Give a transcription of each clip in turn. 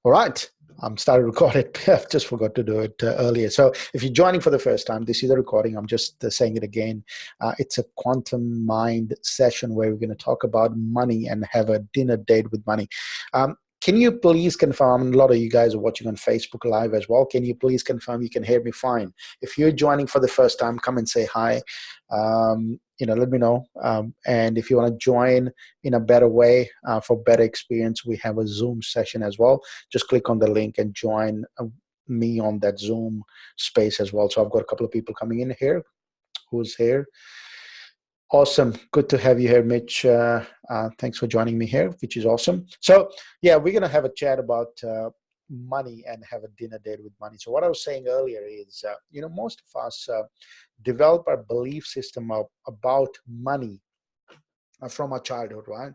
All right, I'm started recording. I just forgot to do it earlier. So if you're joining for the first time, this is a recording. I'm just saying it again. It's a quantum mind session where we're going to talk about money and have a dinner date with money. Can you please confirm, a lot of you guys are watching on Facebook Live as well, can you please confirm you can hear me fine? If you're joining for the first time, come and say hi. Let me know. And if you want to join in a better way, for better experience, we have a Zoom session as well. Just click on the link and join me on that Zoom space as well. So I've got a couple of people coming in here. Who's here? Awesome. Good to have you here, Mitch. Thanks for joining me here, which is awesome. So, yeah, we're going to have a chat about money and have a dinner date with money. So what I was saying earlier is, most of us develop our belief system about money from our childhood, right?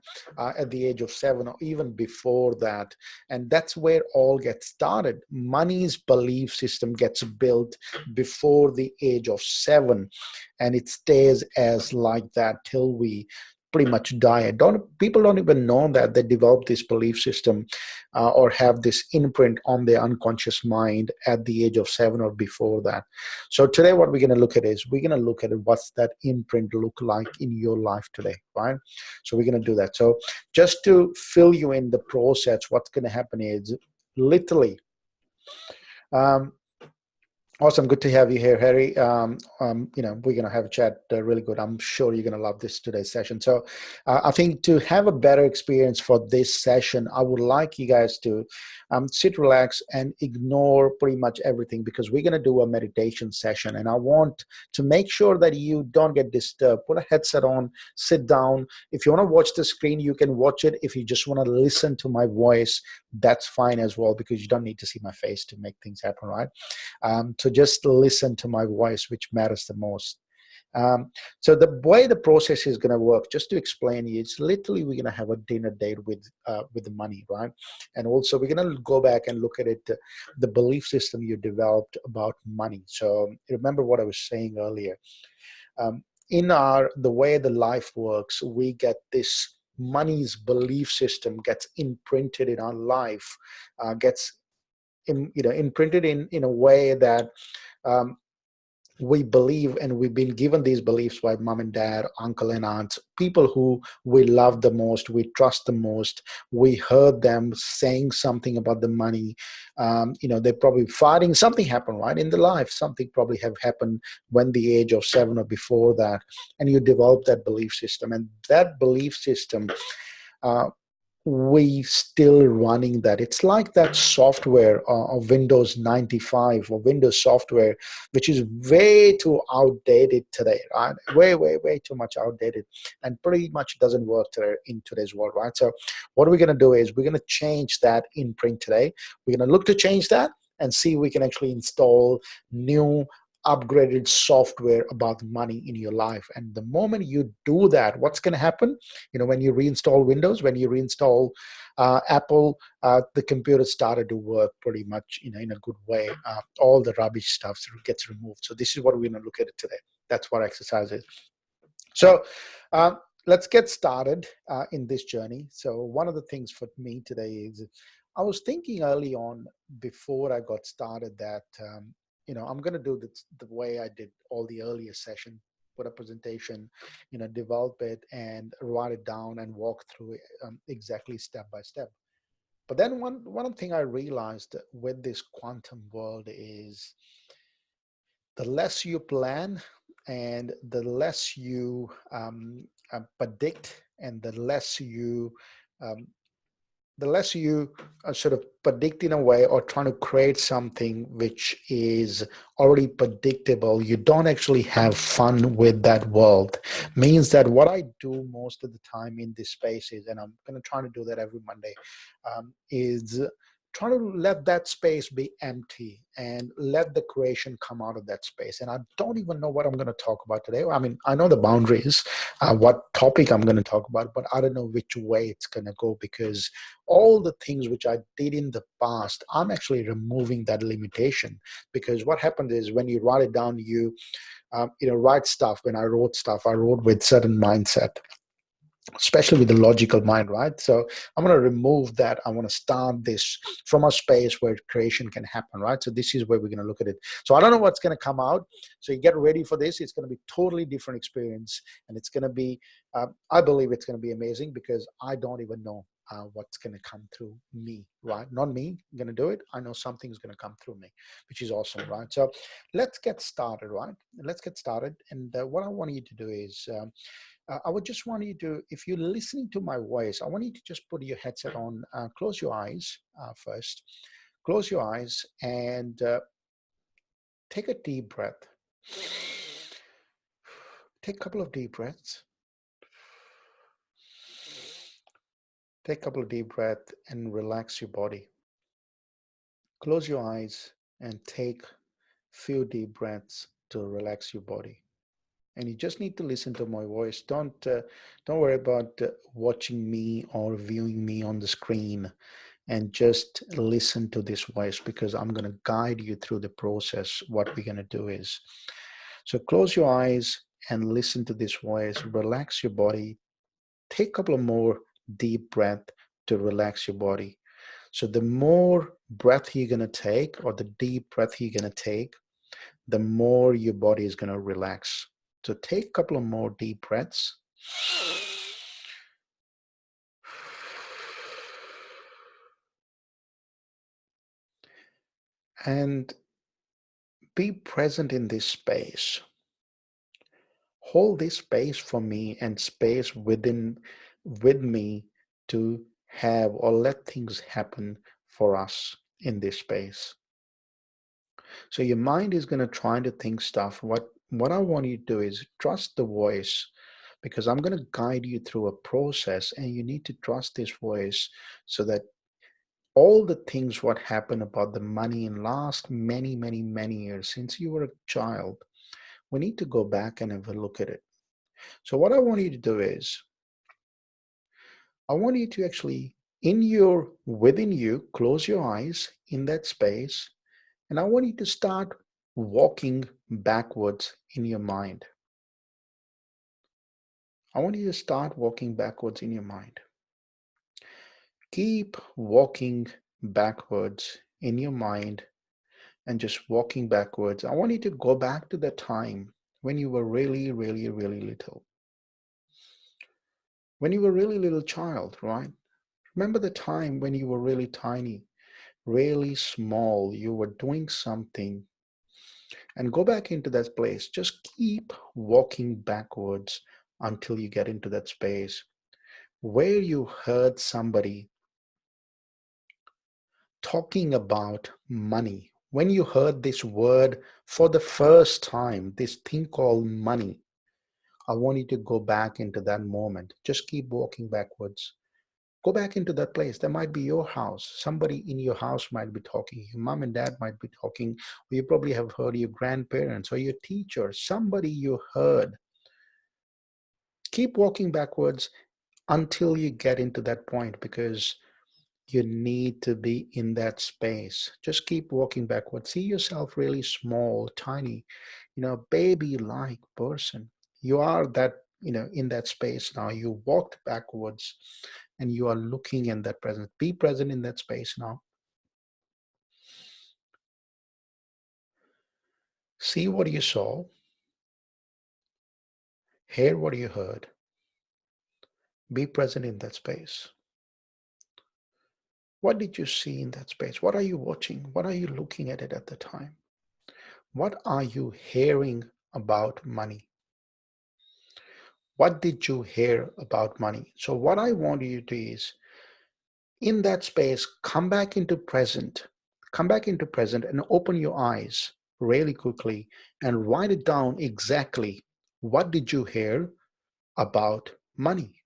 At the age of 7 or even before that. And that's where all gets started. Money's belief system gets built before the age of 7, and it stays as like that till we pretty much die. People don't even know that they develop this belief system or have this imprint on their unconscious mind at the age of 7 or before that. So today what we're going to look at is we're going to look at what's that imprint look like in your life today, right? So we're going to do that. So just to fill you in the process, what's going to happen is literally, awesome. Good to have you here, Harry. We're going to have a chat really good. I'm sure you're going to love this today's session. So I think to have a better experience for this session, I would like you guys to sit, relax, and ignore pretty much everything, because we're going to do a meditation session. And I want to make sure that you don't get disturbed. Put a headset on, sit down. If you want to watch the screen, you can watch it. If you just want to listen to my voice, that's fine as well, because you don't need to see my face to make things happen, right? So just listen to my voice, which matters the most. So the way the process is going to work, just to explain you, it's literally we're going to have a dinner date with the money, right? And also we're going to go back and look at it, the belief system you developed about money. So remember what I was saying earlier. In the way the life works, we get this money's belief system gets imprinted in our life, gets imprinted in a way that we believe, and we've been given these beliefs by mom and dad, uncle and aunts, people who we love the most, we trust the most. We heard them saying something about the money. They're probably fighting. Something happened, right, in the life. Something probably have happened when the age of 7 or before that, and you develop that belief system. And that belief system, we still running that. It's like that software of Windows 95 or Windows software, which is way too outdated today, right? Way too much outdated, and pretty much doesn't work today in today's world, right? So what we're going to do is we're going to change that imprint today. We're going to look to change that and see if we can actually install new upgraded software about money in your life. And the moment you do that, what's going to happen? When you reinstall Windows, when you reinstall Apple, the computer started to work pretty much in a good way. All the rubbish stuff gets removed. So this is what we're going to look at it today. That's what exercise is. So let's get started in this journey. So one of the things for me today is I was thinking early on before I got started that I'm going to do this the way I did all the earlier session, put a presentation, develop it and write it down and walk through it exactly step by step. But then one thing I realized with this quantum world is the less you plan and the less you predict, and the less you sort of predict in a way, or trying to create something which is already predictable, you don't actually have fun with that world. Means that what I do most of the time in this space is, and I'm going to try to do that every Monday, is try to let that space be empty and let the creation come out of that space. And I don't even know what I'm going to talk about today. I mean, I know the boundaries, what topic I'm going to talk about, but I don't know which way it's going to go, because all the things which I did in the past, I'm actually removing that limitation. Because what happened is when you write it down, you write stuff. When I wrote stuff, I wrote with certain mindset. especially with the logical mind, right? So I'm going to remove that. I want to start this from a space where creation can happen, right? So this is where we're going to look at it. So I don't know what's going to come out. So you get ready for this. It's going to be totally different experience, and it's going to be, I believe it's going to be amazing because I don't even know what's going to come through me, right? Not me going to do it. I know something's going to come through me, which is awesome, right? So let's get started, right? Let's get started. And what I want you to do is, I would just want you to, if you're listening to my voice, I want you to just put your headset on, close your eyes first, close your eyes and take a deep breath. Take a couple of deep breaths. Take a couple of deep breaths and relax your body. Close your eyes and take a few deep breaths to relax your body. And you just need to listen to my voice. Don't worry about watching me or viewing me on the screen, and just listen to this voice because I'm going to guide you through the process. What we're going to do is, so close your eyes and listen to this voice. Relax your body. Take a couple of more deep breath to relax your body. So the more breath you're going to take, or the deep breath you're going to take, the more your body is going to relax. So take a couple of more deep breaths. And be present in this space. Hold this space for me and space with me to have or let things happen for us in this space. So your mind is going to try to think stuff. What I want you to do is trust the voice, because I'm going to guide you through a process, and you need to trust this voice so that all the things what happened about the money in last many years since you were a child, we need to go back and have a look at it. So what I want you to do is, I want you to actually, within you, close your eyes in that space, and I want you to start walking backwards in your mind. I want you to start walking backwards in your mind. Keep walking backwards in your mind and just walking backwards. I want you to go back to the time when you were really little. When you were really little child, right? Remember the time when you were really tiny, really small, you were doing something, and go back into that place. Just keep walking backwards until you get into that space where you heard somebody talking about money. When you heard this word for the first time, this thing called money, I want you to go back into that moment. Just keep walking backwards. Go back into that place. That might be your house. Somebody in your house might be talking. Your mom and dad might be talking. Or you probably have heard your grandparents or your teacher, somebody you heard. Keep walking backwards until you get into that point, because you need to be in that space. Just keep walking backwards. See yourself really small, tiny, baby-like person. You are that, in that space now. You walked backwards and you are looking in that present. Be present in that space now. See what you saw, hear what you heard. Be present in that space. What did you see in that space? What are you watching? What are you looking at it at the time? What are you hearing about money? What did you hear about money? So what I want you to do is, in that space, come back into present and open your eyes really quickly and write it down exactly. What did you hear about money?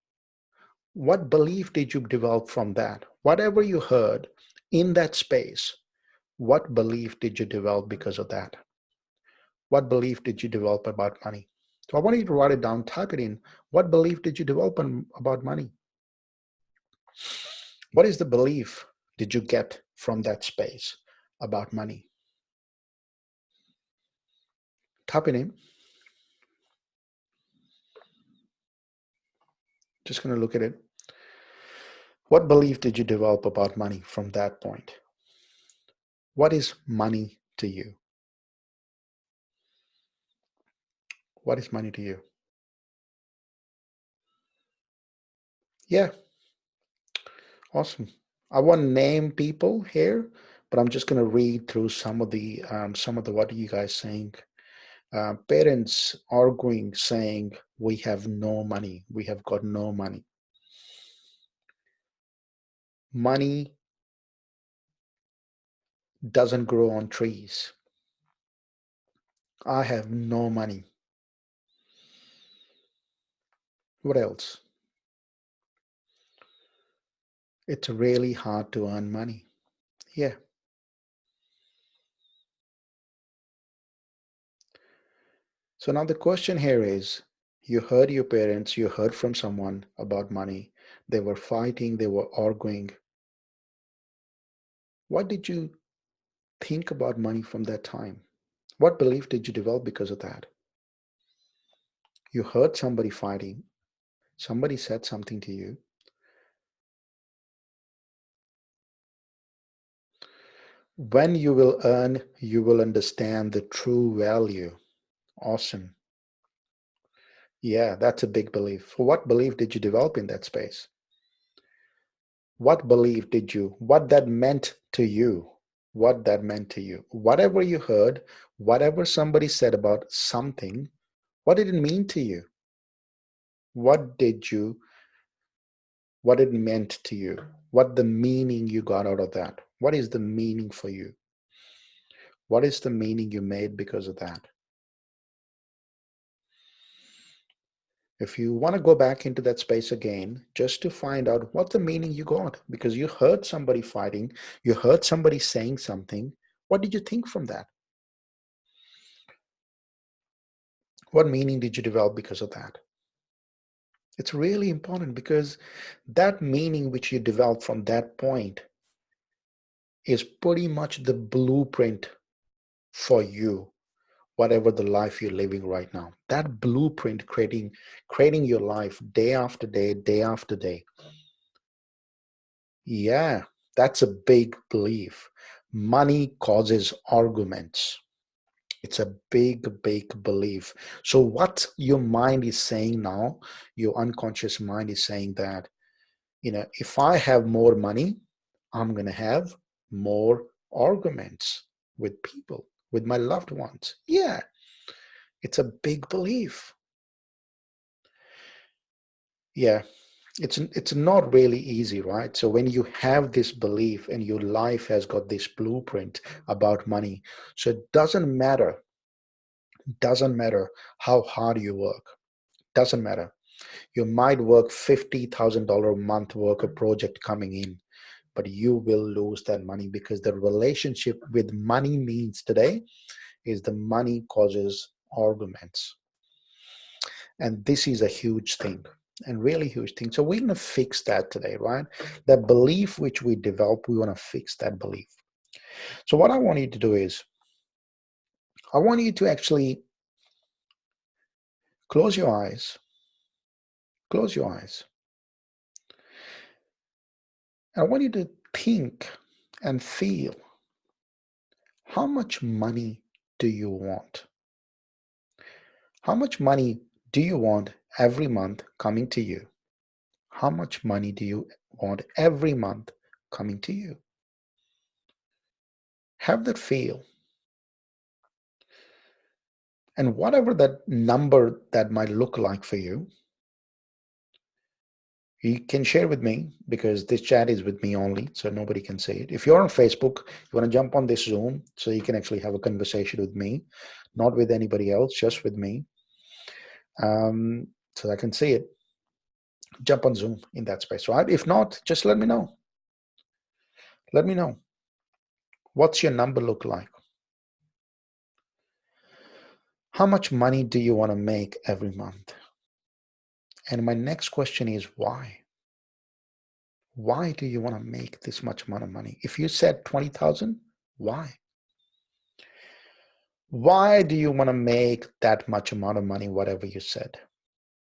What belief did you develop from that? Whatever you heard in that space, what belief did you develop because of that? What belief did you develop about money? So I want you to write it down, type it in. What belief did you develop about money? What is the belief did you get from that space about money? Type it in. Just going to look at it. What belief did you develop about money from that point? What is money to you? What is money to you? Yeah, awesome. I won't name people here, but I'm just going to read through some of the what are you guys saying? Parents arguing, saying we have no money, we have got no money. Money doesn't grow on trees. I have no money. What else? It's really hard to earn money. Yeah. So now the question here is, you heard your parents, you heard from someone about money. They were fighting, they were arguing. What did you think about money from that time? What belief did you develop because of that? You heard somebody fighting, somebody said something to you. When you will earn, you will understand the true value. Awesome. Yeah, that's a big belief. What belief did you develop in that space? What belief did you, what that meant to you? What that meant to you? Whatever you heard, whatever somebody said about something, what did it mean to you? What did you, what it meant to you? What the meaning you got out of that? What is the meaning for you? What is the meaning you made because of that? If you want to go back into that space again, just to find out what the meaning you got, because you heard somebody fighting, you heard somebody saying something, what did you think from that? What meaning did you develop because of that? It's really important because that meaning which you develop from that point is pretty much the blueprint for you, whatever the life you're living right now. That blueprint creating your life day after day, day after day. Yeah, that's a big belief. Money causes arguments. It's a big, big belief. So what your mind is saying now, your unconscious mind is saying that, if I have more money, I'm going to have more arguments with people, with my loved ones. Yeah, it's a big belief. Yeah, it's not really easy, right? So when you have this belief and your life has got this blueprint about money, so it doesn't matter how hard you work. Doesn't matter. You might work $50,000 a month work a project coming in, but you will lose that money because the relationship with money means today is the money causes arguments. And this is a huge thing and really huge thing. So we're going to fix that today, right? That belief which we develop, we want to fix that belief. So what I want you to do is, I want you to actually close your eyes, close your eyes. I want you to think and feel, how much money do you want? How much money do you want every month coming to you? How much money do you want every month coming to you? Have that feel. And whatever that number that might look like for you, you can share with me because this chat is with me only, so nobody can see it. If you're on Facebook, you want to jump on this Zoom so you can actually have a conversation with me, not with anybody else, just with me. So I can see it. Jump on Zoom in that space, right? If not, just let me know. Let me know. What's your number look like? How much money do you want to make every month? And my next question is why? Why do you want to make this much amount of money? If you said 20,000, why? Why do you want to make that much amount of money, whatever you said?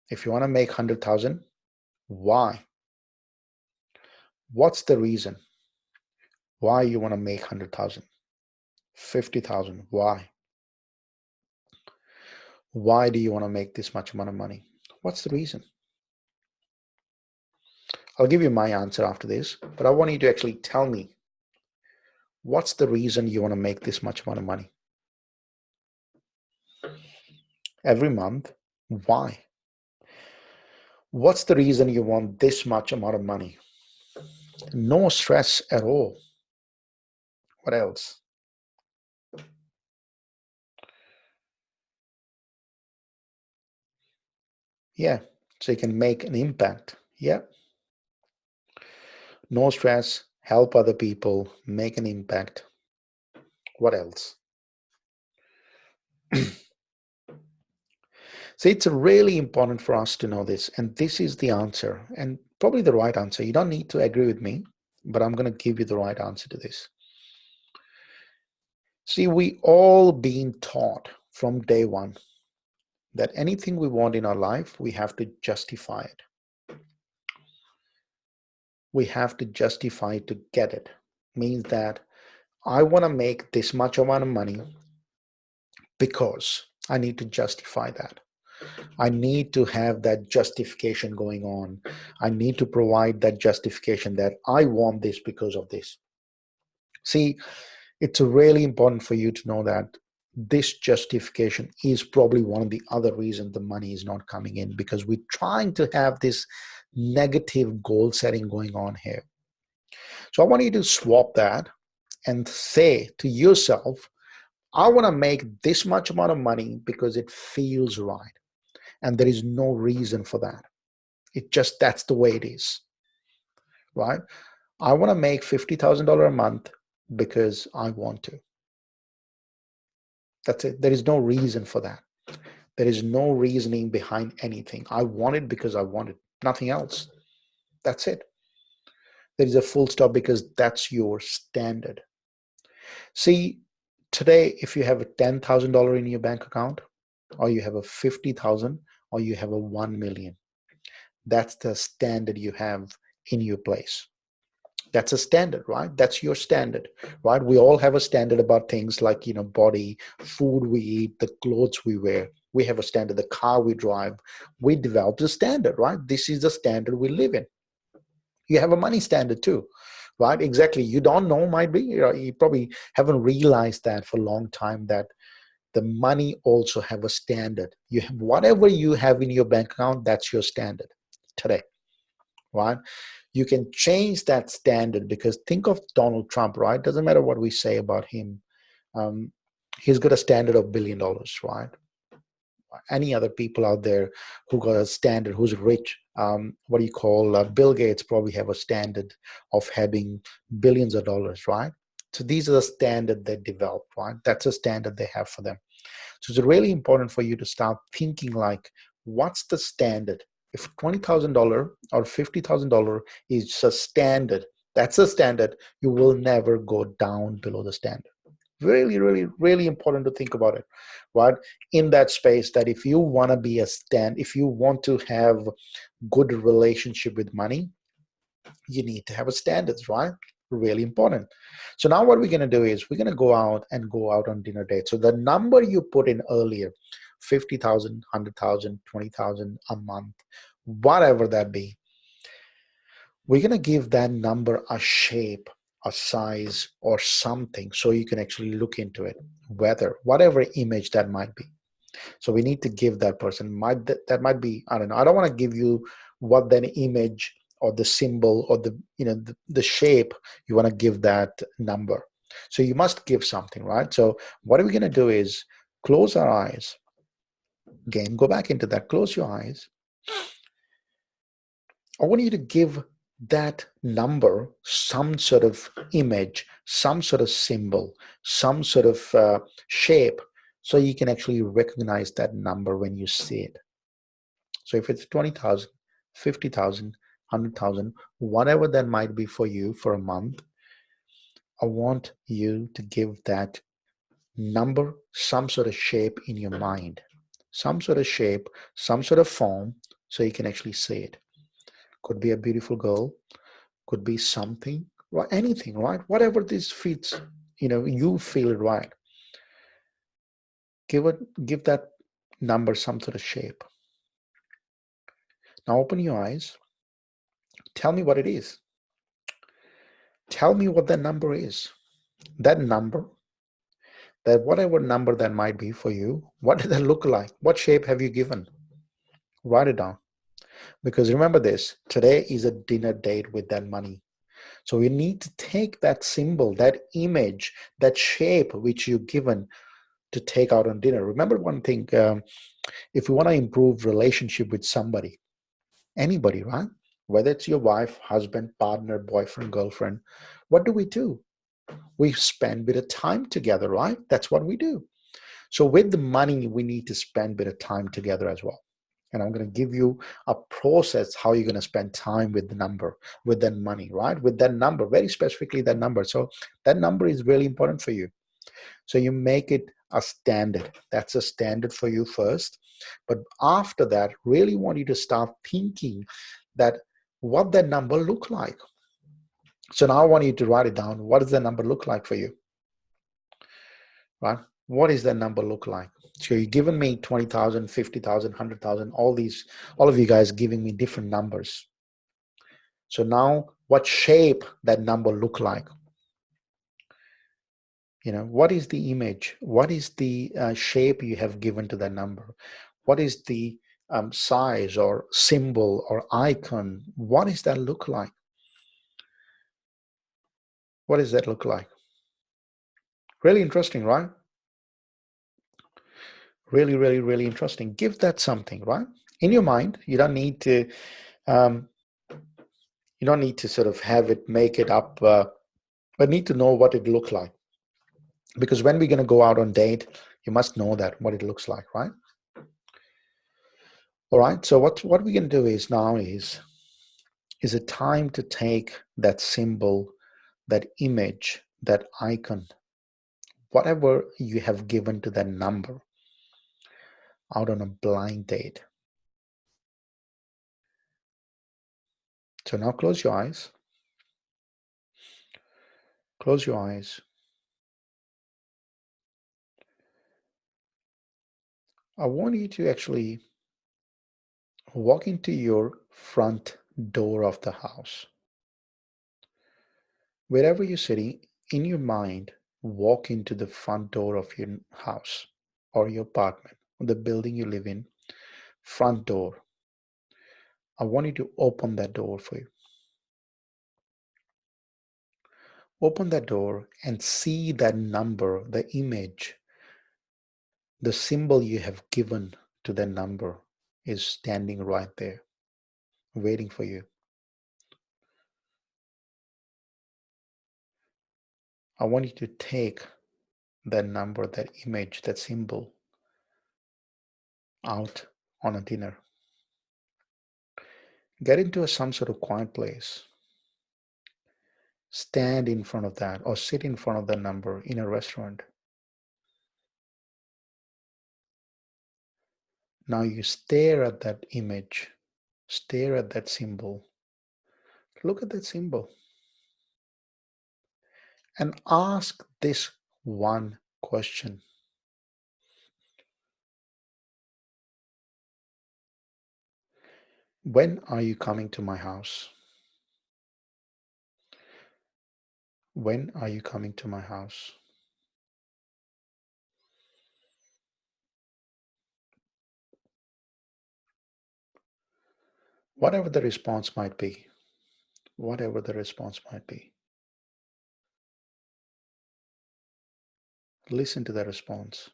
If you want to make 100,000, Why? What's the reason why you want to make 100,000, 50,000? Why? Why do you want to make this much amount of money? What's the reason? I'll give you my answer after this, but I want you to actually tell me, what's the reason you want to make this much amount of money every month? Why? What's the reason you want this much amount of money? No stress at all. What else? Yeah, so you can make an impact. Yeah, no stress, help other people, make an impact. What else? So it's really important for us to know this, and this is the answer, and probably the right answer. You don't need to agree with me, but I'm going to give you the right answer to this. See, we all been taught from day one that anything we want in our life, we have to justify it. We have to justify it to get it. Means that I want to make this much amount of money because I need to justify that. I need to have that justification going on. I need to provide that justification that I want this because of this. See, it's really important for you to know that this justification is probably one of the other reasons the money is not coming in, because we're trying to have this negative goal setting going on here. So I want you to swap that and say to yourself, I want to make this much amount of money because it feels right. And there is no reason for that. It just, that's the way it is, right? I want to make $50,000 a month because I want to. That's it. There is no reason for that. There is no reasoning behind anything. I want it because I want it, nothing else. That's it. There is a full stop, because that's your standard. See, today, if you have a $10,000 in your bank account, or you have a 50,000, or you have a 1 million, that's the standard you have in your place. That's a standard, right? That's your standard, right? We all have a standard about things like, body, food we eat, the clothes we wear. We have a standard, the car we drive. We developed a standard, right? This is the standard we live in. You have a money standard too, right? Exactly. You don't know, might be, you probably haven't realized that for a long time, that the money also have a standard. You have whatever you have in your bank account, that's your standard today, right? You can change that standard, because think of Donald Trump, right? Doesn't matter what we say about him. Um, he's got a standard of $1 billion, right? Any other people out there who got a standard, who's rich, what do you call, Bill Gates probably have a standard of having billions of dollars, right? So these are the standard they developed, right? That's a standard they have for them. So it's really important for you to start thinking like, what's the standard? If $20,000 or $50,000 is a standard, that's a standard, you will never go down below the standard. Really, really, really important to think about it, right? In that space, that if you want to be if you want to have good relationship with money, you need to have a standards, right? Really important. So now what we're going to do is we're going to go out on dinner date. So the number you put in earlier, 50,000, 100,000, 20,000 a month, whatever that be, we're going to give that number a shape, a size, or something, so you can actually look into it, whatever image that might be. So we need to give that person, that might be, I don't know, I don't want to give you what that image or the symbol or the shape you want to give that number. So you must give something, right? So what are we going to do is close our eyes. Again, go back into that, close your eyes. I want you to give that number some sort of image, some sort of symbol, some sort of shape, so you can actually recognize that number when you see it. So if it's 20,000, 50,000, 100,000, whatever that might be for you for a month, I want you to give that number some sort of shape in your mind, some sort of shape, some sort of form, so you can actually see it. Could be a beautiful girl, could be something, right? Anything, right? Whatever this fits, you feel it right. Give that number some sort of shape. Now open your eyes. Tell me what it is. Tell me what that number is. That number, that whatever number that might be for you, what does that look like? What shape have you given? Write it down. Because remember this, today is a dinner date with that money. So you need to take that symbol, that image, that shape which you've given to take out on dinner. Remember one thing, if you want to improve relationship with somebody, anybody, right? Whether it's your wife, husband, partner, boyfriend, girlfriend, what do? We spend a bit of time together, right? That's what we do. So with the money, we need to spend a bit of time together as well. And I'm going to give you a process how you're going to spend time with the number, with that money, right? With that number, very specifically that number. So that number is really important for you. So you make it a standard. That's a standard for you first. But after that, really want you to start thinking that what that number look like. So now I want you to write it down. What does that number look like for you? Right? What does that number look like? So you've given me 20,000, 50,000, 100,000, all of you guys giving me different numbers. So now what shape that number look like? What is the image? What is the shape you have given to that number? What is the size or symbol or icon? What does that look like? What does that look like? Really interesting, right? Really, really, really interesting. Give that something, right? In your mind, um, you don't need to sort of have it, make it up, but need to know what it looks like. Because when we're going to go out on date, you must know that what it looks like, right? All right. So what we're going to do is now is a time to take that symbol, that image, that icon, whatever you have given to that number, out on a blind date. So now close your eyes. Close your eyes. I want you to actually walk into your front door of the house. Wherever you're sitting, in your mind, walk into the front door of your house or your apartment, or the building you live in, front door. I want you to open that door for you. Open that door and see that number, the image, the symbol you have given to that number is standing right there, waiting for you. I want you to take that number, that image, that symbol out on a dinner. Get into some sort of quiet place. Stand in front of that or sit in front of that number in a restaurant. Now you stare at that image, stare at that symbol. Look at that symbol and ask this one question. When are you coming to my house? When are you coming to my house? Whatever the response might be, whatever the response might be, listen to the response.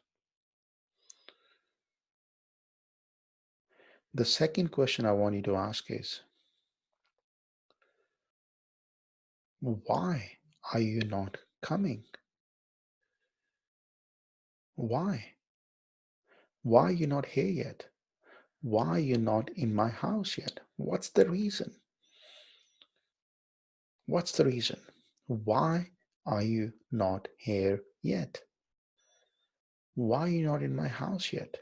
The second question I want you to ask is, why are you not coming? Why? Why are you not here yet? Why are you not in my house yet? What's the reason? What's the reason? Why are you not here yet? Why are you not in my house yet?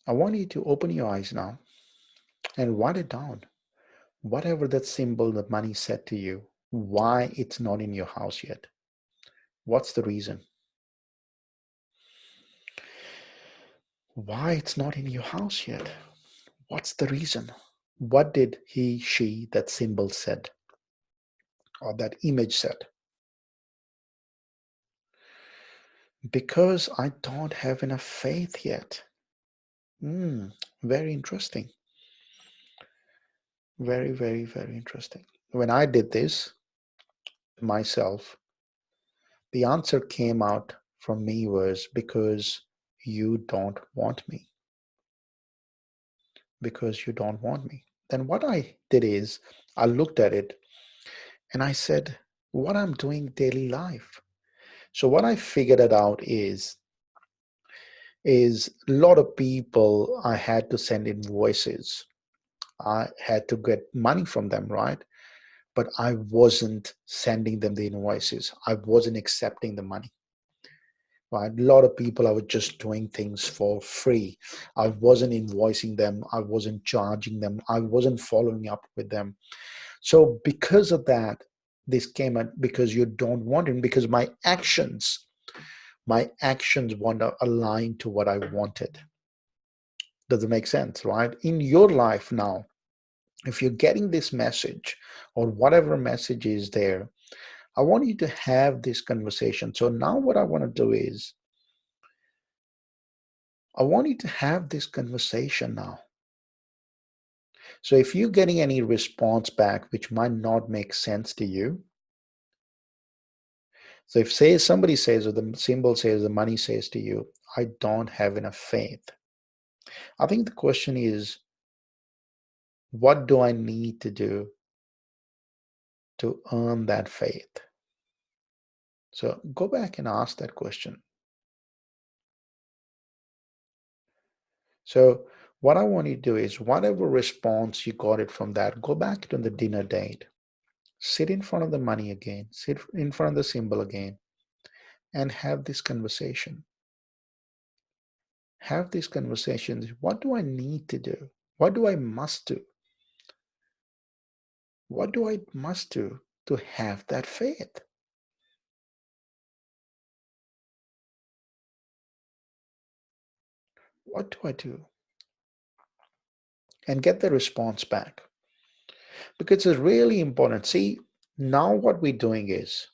I want you to open your eyes now and write it down. Whatever that symbol, the money said to you, why it's not in your house yet. What's the reason? Why it's not in your house yet? What's the reason? What did he, she, that symbol said, or that image said? Because I don't have enough faith yet. Very interesting. Very, very, very interesting. When I did this myself, the answer came out from me was because you don't want me. Because you don't want me. Then what I did is I looked at it and I said, what I'm doing daily life. So what I figured it out is a lot of people I had to send invoices. I had to get money from them, right? But I wasn't sending them the invoices. I wasn't accepting the money. Right? A lot of people I was just doing things for free. I wasn't invoicing them. I wasn't charging them. I wasn't following up with them. So because of that, this came at because you don't want it, because my actions want to align to what I wanted. Does it make sense, right? In your life now, if you're getting this message or whatever message is there, I want you to have this conversation. So now what I want to do is I want you to have this conversation now. So if you're getting any response back which might not make sense to you, so if say somebody says or the symbol says the money says to you, I don't have enough faith. I think the question is, what do I need to do to earn that faith? So go back and ask that question. So what I want you to do is whatever response you got it from that, go back to the dinner date. Sit in front of the money again, sit in front of the symbol again, and have this conversation. Have these conversations. What do I need to do? What do I must do? What do I must do to have that faith? What do I do? And get the response back. Because it's really important. See, now what we're doing is,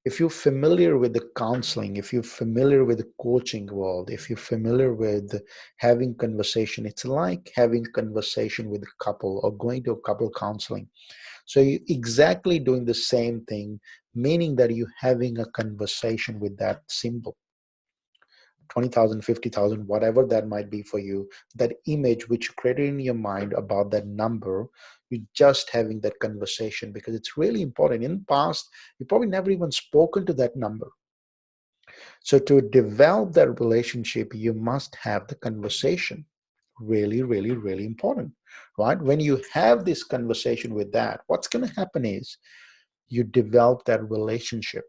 if you're familiar with the counseling, if you're familiar with the coaching world, if you're familiar with having conversation, it's like having conversation with a couple or going to a couple counseling. So you're exactly doing the same thing, meaning that you're having a conversation with that symbol. 20,000, 50,000, whatever that might be for you, that image which you created in your mind about that number, you're just having that conversation because it's really important. In the past, you probably never even spoken to that number. So to develop that relationship, you must have the conversation. Really, really, really important, right? When you have this conversation with that, what's going to happen is you develop that relationship,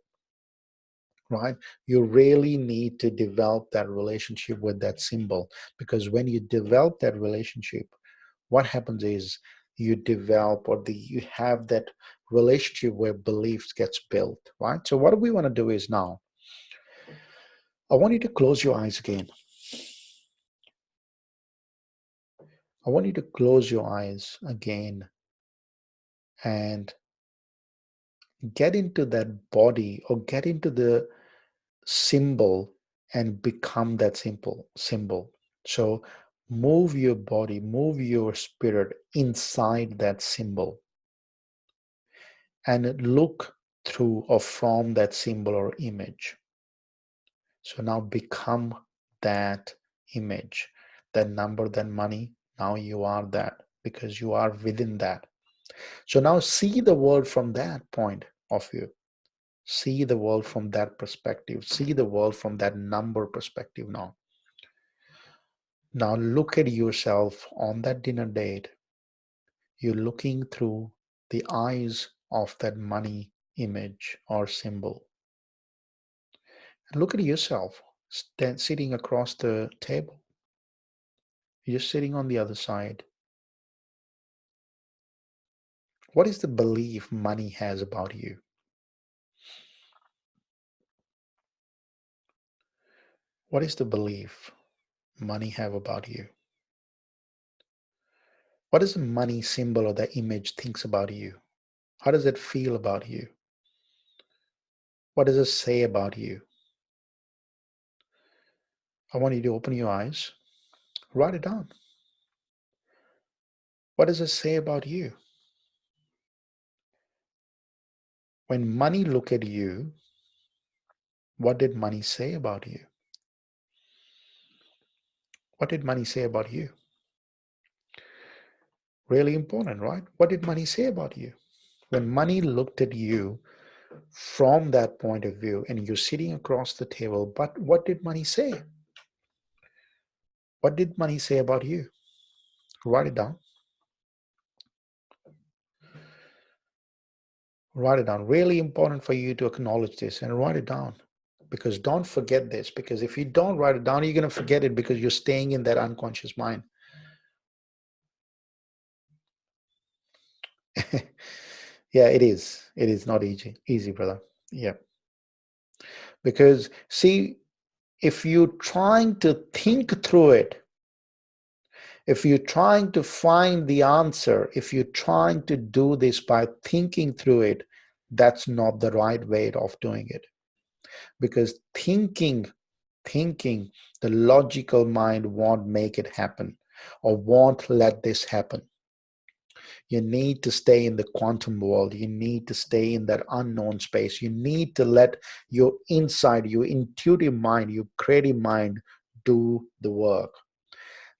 right? You really need to develop that relationship with that symbol, because when you develop that relationship, what happens is you develop you have that relationship where beliefs gets built, right? So what we want to do is now, I want you to close your eyes again. I want you to close your eyes again and get into that body or get into the symbol and become that simple symbol. So move your body, move your spirit inside that symbol and look through or from that symbol or image. So now become that image, that number, that money. Now you are that because you are within that. So now see the world from that point of view. See the world from that perspective. See the world from that number perspective now. Now look at yourself on that dinner date. You're looking through the eyes of that money image or symbol. And look at yourself sitting across the table. You're sitting on the other side. What is the belief money has about you? What is the belief money have about you? What does the money symbol or the image thinks about you? How does it feel about you? What does it say about you? I want you to open your eyes, write it down. What does it say about you? When money look at you, what did money say about you? What did money say about you? Really important, right? What did money say about you? When money looked at you from that point of view and you're sitting across the table, but what did money say? What did money say about you? Write it down. Write it down. Really important for you to acknowledge this and write it down. Because don't forget this. Because if you don't write it down, you're going to forget it because you're staying in that unconscious mind. Yeah, it is. It is not easy, brother. Yeah. Because see, if you're trying to think through it, if you're trying to find the answer, if you're trying to do this by thinking through it, that's not the right way of doing it. Because thinking, the logical mind won't make it happen or won't let this happen. You need to stay in the quantum world. You need to stay in that unknown space. You need to let your inside, your intuitive mind, your creative mind do the work.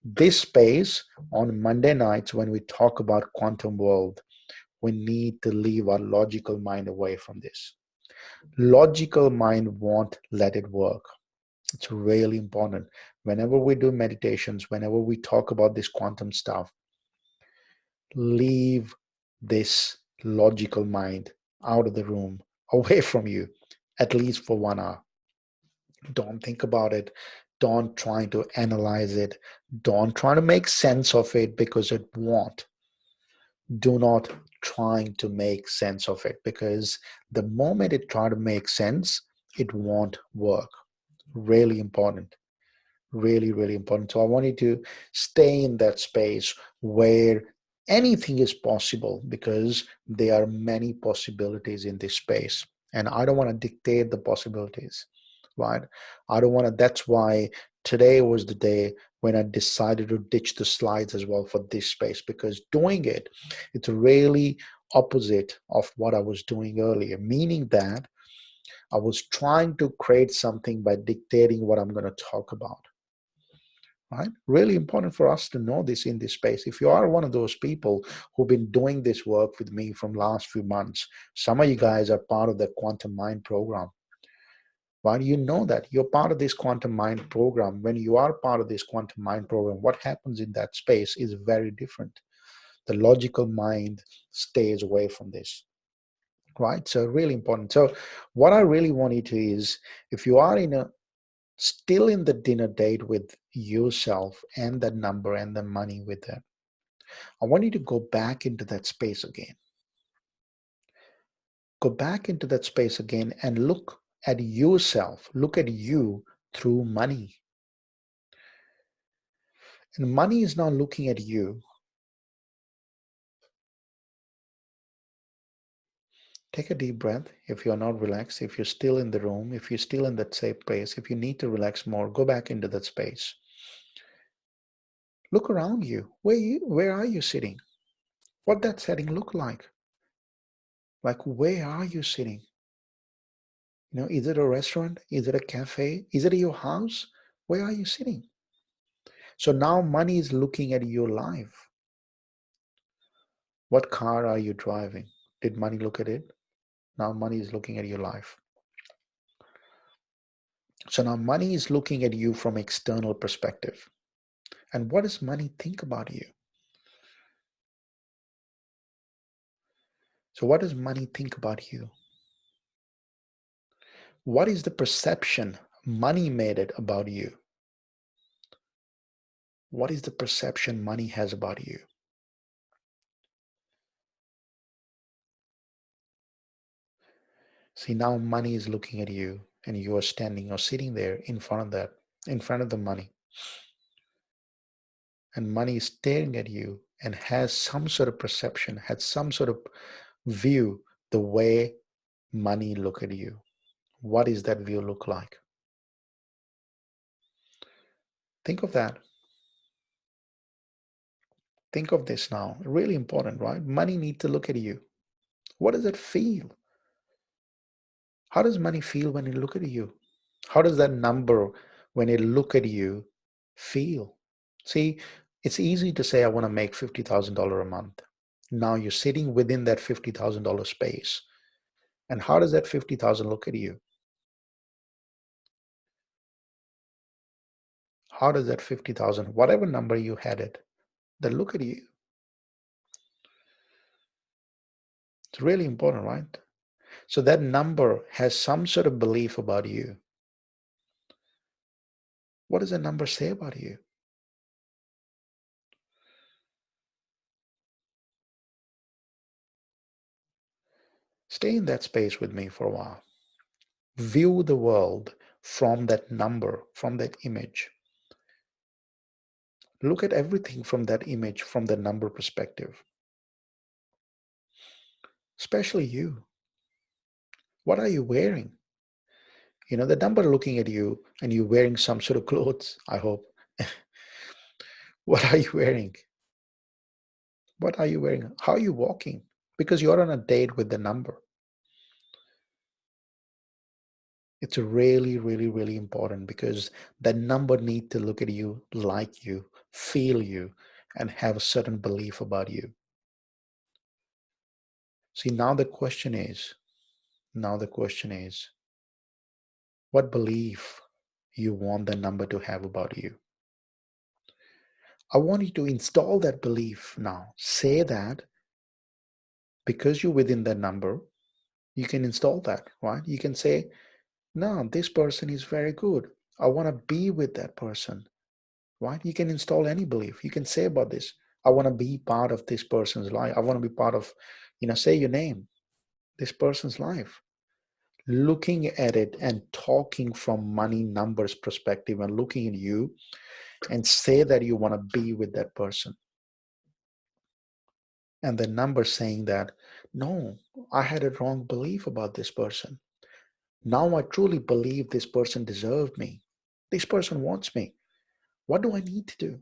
This space on Monday nights when we talk about quantum world, we need to leave our logical mind away from this. Logical mind won't let it work. It's really important. Whenever we do meditations, whenever we talk about this quantum stuff, leave this logical mind out of the room, away from you, at least for 1 hour. Don't think about it. Don't try to analyze it. Don't try to make sense of it because it won't. Do not trying to make sense of it because the moment it try to make sense, it won't work. Really important. Really, really important. So I want you to stay in that space where anything is possible because there are many possibilities in this space. And I don't want to dictate the possibilities, right? I don't want to, that's why today was the day when I decided to ditch the slides as well for this space because doing it, it's really opposite of what I was doing earlier, meaning that I was trying to create something by dictating what I'm going to talk about. Right? Really important for us to know this in this space. If you are one of those people who've been doing this work with me from last few months, some of you guys are part of the Quantum Mind program. Right? You know that you're part of this Quantum Mind program. When you are part of this Quantum Mind program, what happens in that space is very different. The logical mind stays away from this. Right? So really important. So what I really want you to is if you are in a still in the dinner date with yourself and the number and the money with it, I want you to go back into that space again. Go back into that space again and look at yourself, look at you through money. And money is not looking at you. Take a deep breath. If you're not relaxed, if you're still in the room, if you're still in that safe place, if you need to relax more, go back into that space. Look around you. Where are you sitting? What that setting look like? Like where are you sitting? You know, is it a restaurant? Is it a cafe? Is it your house? Where are you sitting? So now money is looking at your life. What car are you driving? Did money look at it? Now money is looking at your life. So now money is looking at you from external perspective. And what does money think about you? So what does money think about you? What is the perception money made it about you? What is the perception money has about you? See, now money is looking at you and you are standing or sitting there in front of that, in front of the money. And money is staring at you and has some sort of perception, has some sort of view the way money look at you. What is that view look like? Think of that. Think of this now. Really important, right? Money needs to look at you. What does it feel? How does money feel when it look at you? How does that number, when it look at you, feel? See, it's easy to say, I want to make $50,000 a month. Now you're sitting within that $50,000 space. And how does that 50,000 look at you? How does that 50,000, whatever number you had it, that look at you? It's really important, right? So that number has some sort of belief about you. What does that number say about you? Stay in that space with me for a while. View the world from that number, from that image. Look at everything from that image, from the number perspective, especially you. What are you wearing? You know, the number looking at you and you wearing some sort of clothes, I hope. What are you wearing? What are you wearing? How are you walking? Because you're on a date with the number. It's really, really, really important because the number need to look at you, like you, feel you, and have a certain belief about you. See, now the question is, what belief you want the number to have about you? I want you to install that belief now. Say that because you're within that number, you can install that, right? You can say, no, this person is very good. I want to be with that person, right? You can install any belief. You can say about this, I want to be part of this person's life. I want to be part of, say your name, this person's life. Looking at it and talking from money numbers perspective and looking at you and say that you want to be with that person. And the number saying that, no, I had a wrong belief about this person. Now I truly believe this person deserved me. This person wants me. What do I need to do?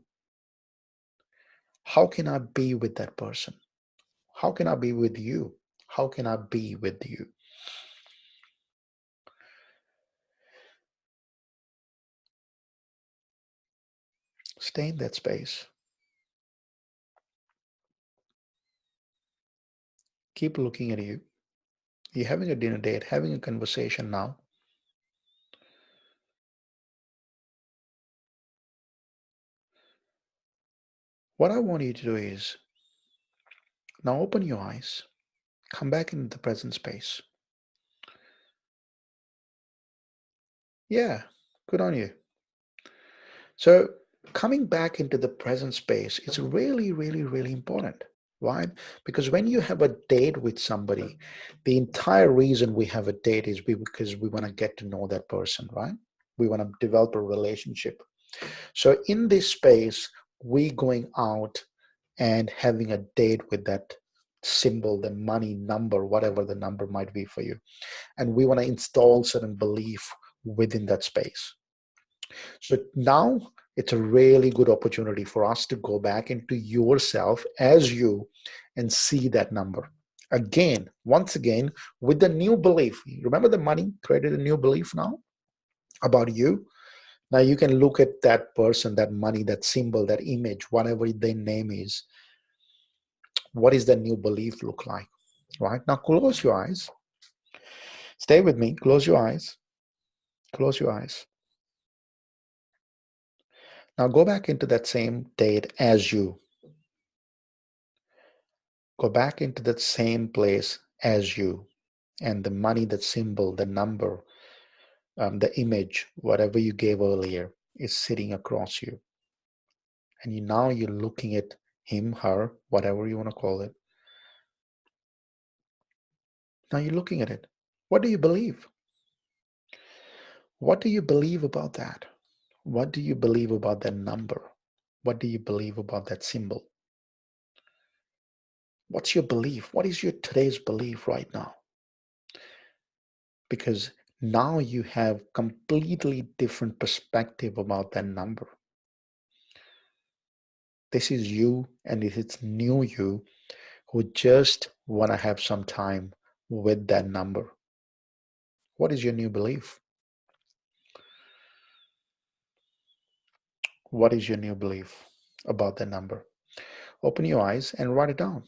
How can I be with that person? How can I be with you? How can I be with you? Stay in that space. Keep looking at you. You're having a dinner date, having a conversation now. What I want you to do is now open your eyes, come back into the present space. Yeah, good on you. So coming back into the present space is really, really, really important. Why? Because when you have a date with somebody, the entire reason we have a date is because we want to get to know that person, right? We want to develop a relationship. So in this space, we going out and having a date with that symbol, the money number, whatever the number might be for you. And we want to install certain belief within that space. So now it's a really good opportunity for us to go back into yourself as you and see that number. Again, once again, with the new belief. Remember the money created a new belief now about you? Now you can look at that person, that money, that symbol, that image, whatever their name is. What is the new belief look like? Right? Now close your eyes. Stay with me. Close your eyes. Close your eyes. Now go back into that same date as you. Go back into that same place as you. And the money, that symbol, the number, the image, whatever you gave earlier is sitting across you. And now you're looking at him, her, whatever you want to call it. Now you're looking at it. What do you believe? What do you believe about that? What do you believe about that number? What do you believe about that symbol? What's your belief? What is your today's belief right now? Because now you have completely different perspective about that number. This is you, and it's new you who just want to have some time with that number. What is your new belief? What is your new belief about that number? Open your eyes and write it down.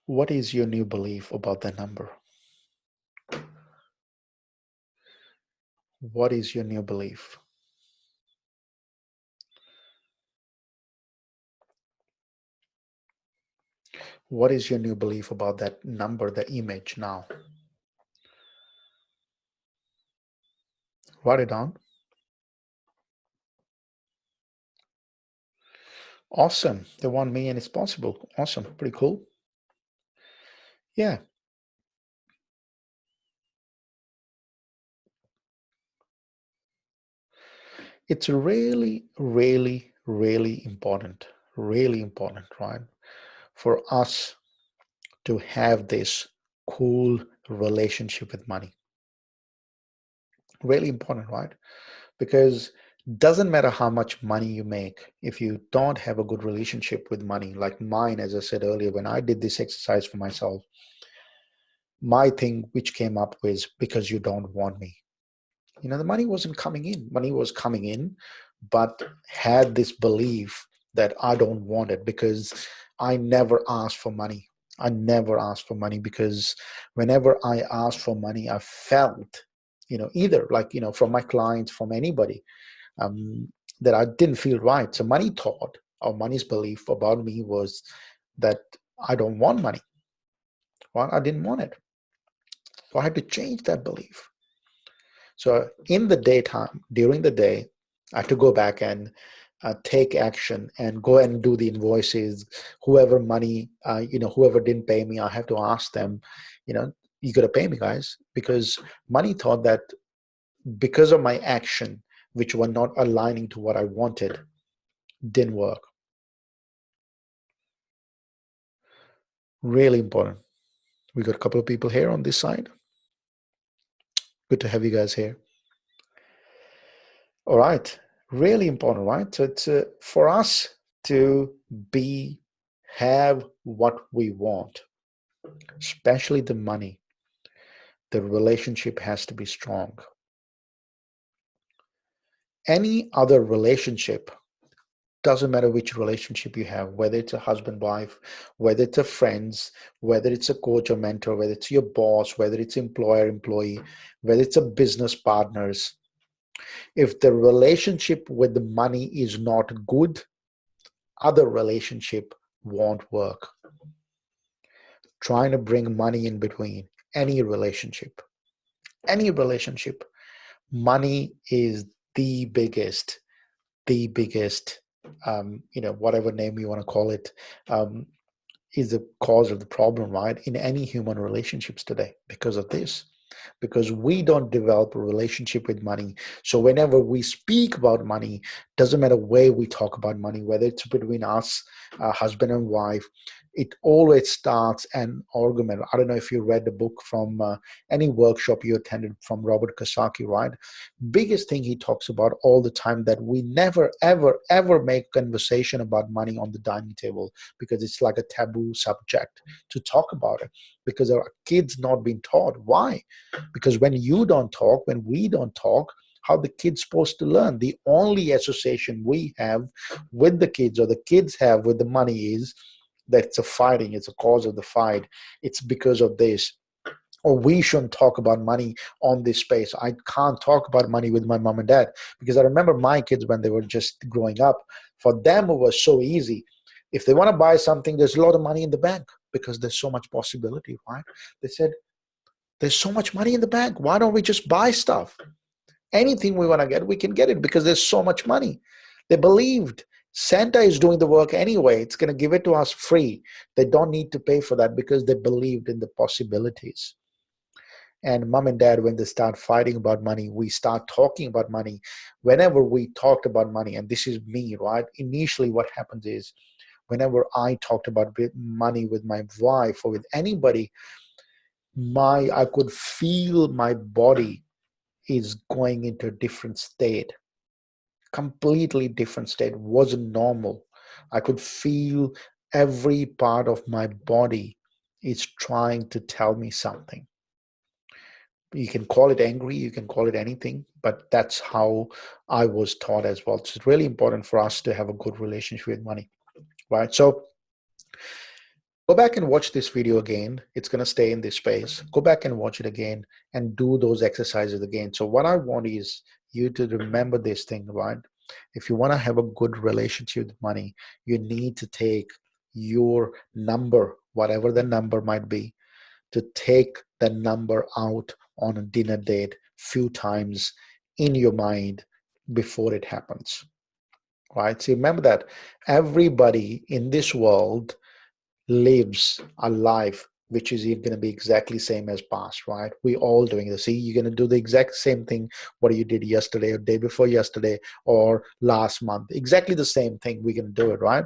What is your new belief about that number? What is your new belief? What is your new belief about that number, the image now? Write it down. Awesome. The 1 million is possible. Awesome. Pretty cool. Yeah. It's really, really, really important, right? For us to have this cool relationship with money. Really important, right? Because doesn't matter how much money you make if you don't have a good relationship with money. Like mine, as I said earlier, when I did this exercise for myself, my thing which came up was because you don't want me. The money wasn't coming in. Money was coming in, but had this belief that I don't want it because I never asked for money. I never asked for money because whenever I asked for money, I felt, either like, from my clients, from anybody, that I didn't feel right. So money thought or money's belief about me was that I don't want money. Well, I didn't want it. So I had to change that belief. So in the daytime, during the day, I had to go back and take action and go and do the invoices. Whoever money, whoever didn't pay me, I have to ask them, you got to pay me, guys, because money thought that because of my action, which were not aligning to what I wanted, didn't work. Really important. We got a couple of people here on this side. Good to have you guys here. All right. Really important, right? So it's for us to have what we want, especially the money. The relationship has to be strong. Any other relationship, doesn't matter which relationship you have, whether it's a husband, wife, whether it's a friends, whether it's a coach or mentor, whether it's your boss, whether it's employer, employee, whether it's a business partners. If the relationship with the money is not good, other relationship won't work. Trying to bring money in between any relationship, money is the biggest, whatever name you want to call it, is the cause of the problem, right? In any human relationships today, because of this. Because we don't develop a relationship with money. So whenever we speak about money, doesn't matter where we talk about money, whether it's between us, husband and wife, it always starts an argument. I don't know if you read the book from any workshop you attended from Robert Kiyosaki, right? Biggest thing he talks about all the time, that we never, ever, ever make conversation about money on the dining table because it's like a taboo subject to talk about it, because our kids not being taught. Why? Because when you don't talk, when we don't talk, how the kids supposed to learn? The only association we have with the kids, or the kids have with the money, is that it's a fighting, it's a cause of the fight, it's because of this. Or we shouldn't talk about money on this space. I can't talk about money with my mom and dad, because I remember my kids when they were just growing up, for them it was so easy. If they want to buy something, there's a lot of money in the bank because there's so much possibility, right? They said, there's so much money in the bank, why don't we just buy stuff? Anything we want to get, we can get it because there's so much money. They believed Santa is doing the work anyway. It's going to give it to us free. They don't need to pay for that because they believed in the possibilities. And mom and dad, when they start fighting about money, we start talking about money. Whenever we talked about money, and this is me, right? Initially, what happens is whenever I talked about money with my wife or with anybody, I could feel my body is going into a different state, completely different state, wasn't normal. I could feel every part of my body is trying to tell me something. You can call it angry, you can call it anything, but that's how I was taught as well. So it's really important for us to have a good relationship with money, right? So go back and watch this video again. It's going to stay in this space. Go back and watch it again and do those exercises again. So what I want is you to remember this thing, right? If you want to have a good relationship with money, you need to take your number, whatever the number might be, to take the number out on a dinner date few times in your mind before it happens, right? So remember that everybody in this world lives a life which is going to be exactly same as past, right? We all doing this. See, you're going to do the exact same thing what you did yesterday or day before yesterday or last month. Exactly the same thing. We're going to do it, right?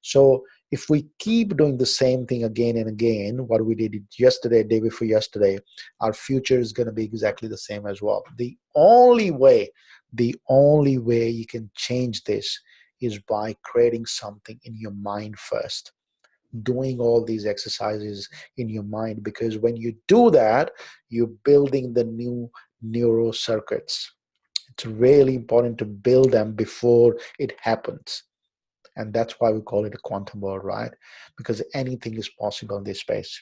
So if we keep doing the same thing again and again, what we did yesterday, day before yesterday, our future is going to be exactly the same as well. The only way you can change this is by creating something in your mind first, doing all these exercises in your mind, because when you do that, you're building the new neural circuits. It's really important to build them before it happens. And that's why we call it a quantum world, right? Because anything is possible in this space.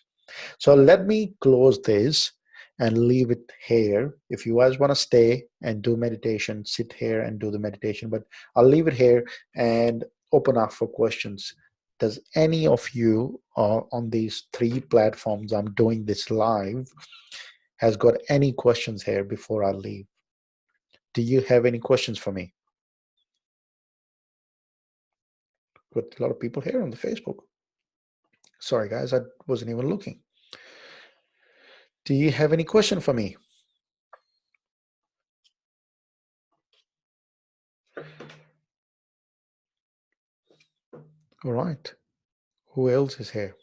So let me close this and leave it here. If you guys want to stay and do meditation, sit here and do the meditation, but I'll leave it here and open up for questions. Does any of you on these three platforms I'm doing this live has got any questions here before I leave? Do you have any questions for me? Got a lot of people here on the Facebook. Sorry guys, I wasn't even looking. Do you have any question for me? All right. Who else is here?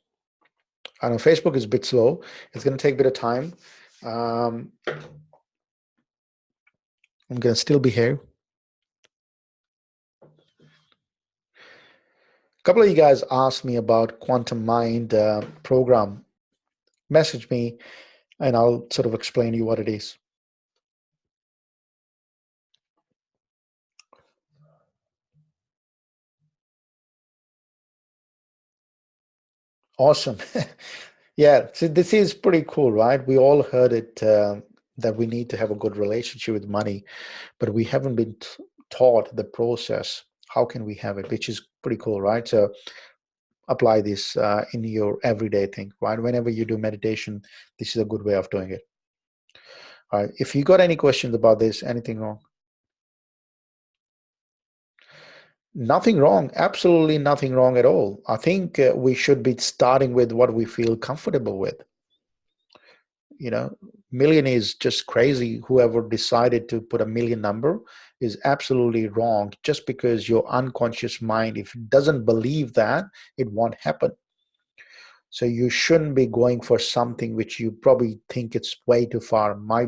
I know Facebook is a bit slow. It's going to take a bit of time. I'm going to still be here. A couple of you guys asked me about Quantum Mind program. Message me and I'll sort of explain to you what it is. Awesome. Yeah, so this is pretty cool, right? We all heard it, that we need to have a good relationship with money, but we haven't been taught the process. How can we have it? Which is pretty cool, right? So apply this in your everyday thing, right? Whenever you do meditation, this is a good way of doing it. All right. If you got any questions about this, anything wrong? Nothing wrong. Absolutely nothing wrong at all. I think we should be starting with what we feel comfortable with. You know, million is just crazy. Whoever decided to put a million number is absolutely wrong. Just because your unconscious mind, if it doesn't believe that, it won't happen. So you shouldn't be going for something which you probably think it's way too far. My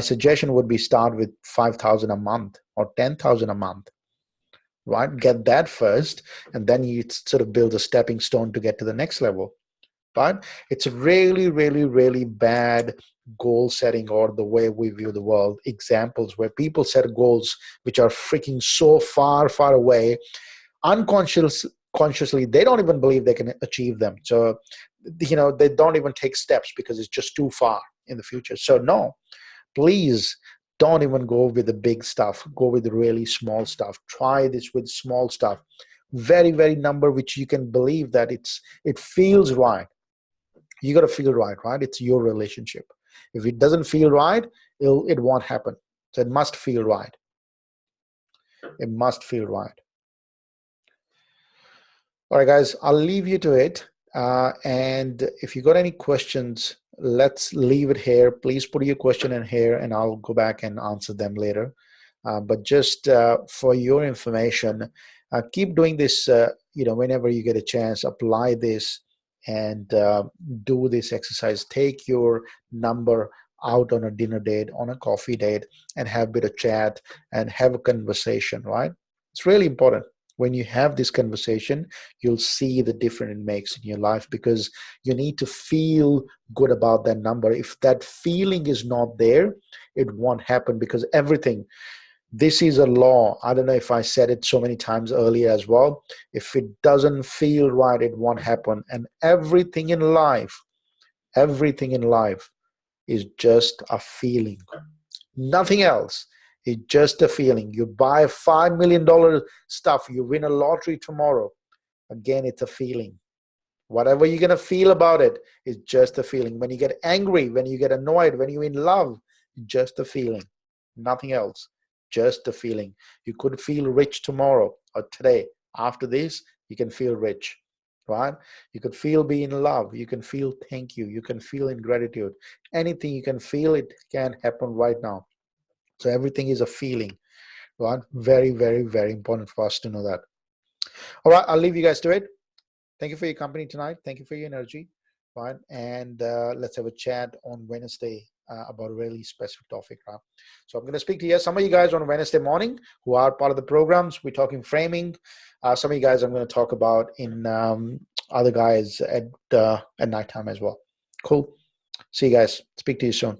suggestion would be start with 5,000 a month or 10,000 a month, right? Get that first, and then you sort of build a stepping stone to get to the next level. But it's a really, really, really bad goal setting, or the way we view the world. Examples where people set goals which are freaking so far, far away, consciously, they don't even believe they can achieve them. So, you know, they don't even take steps because it's just too far in the future. So no, please don't even go with the big stuff. Go with the really small stuff. Try this with small stuff. Very, very number which you can believe that it feels right. You got to feel right? It's your relationship. If it doesn't feel right, it won't happen. So it must feel right. It must feel right. All right, guys, I'll leave you to it. And if you got any questions, let's leave it here. Please put your question in here and I'll go back and answer them later. But just for your information, keep doing this, whenever you get a chance, apply this and do this exercise. Take your number out on a dinner date, on a coffee date, and have a bit of chat and have a conversation, right? It's really important. When you have this conversation, you'll see the difference it makes in your life, because you need to feel good about that number. If that feeling is not there, it won't happen, because everything, this is a law. I don't know if I said it so many times earlier as well. If it doesn't feel right, it won't happen. And everything in life is just a feeling. Nothing else. It's just a feeling. You buy $5 million stuff, you win a lottery tomorrow. Again, it's a feeling. Whatever you're going to feel about it is just a feeling. When you get angry, when you get annoyed, when you're in love, just a feeling. Nothing else. Just a feeling. You could feel rich tomorrow or today. After this, you can feel rich, right? You could feel be in love. You can feel thank you. You can feel in gratitude. Anything you can feel, it can happen right now. So everything is a feeling, right? Very, very, very important for us to know that. All right, I'll leave you guys to it. Thank you for your company tonight. Thank you for your energy, right? And let's have a chat on Wednesday about a really specific topic, right? So I'm going to speak to you, some of you guys on Wednesday morning who are part of the programs. We're talking framing. Some of you guys I'm going to talk about in other guys at nighttime as well. Cool. See you guys. Speak to you soon.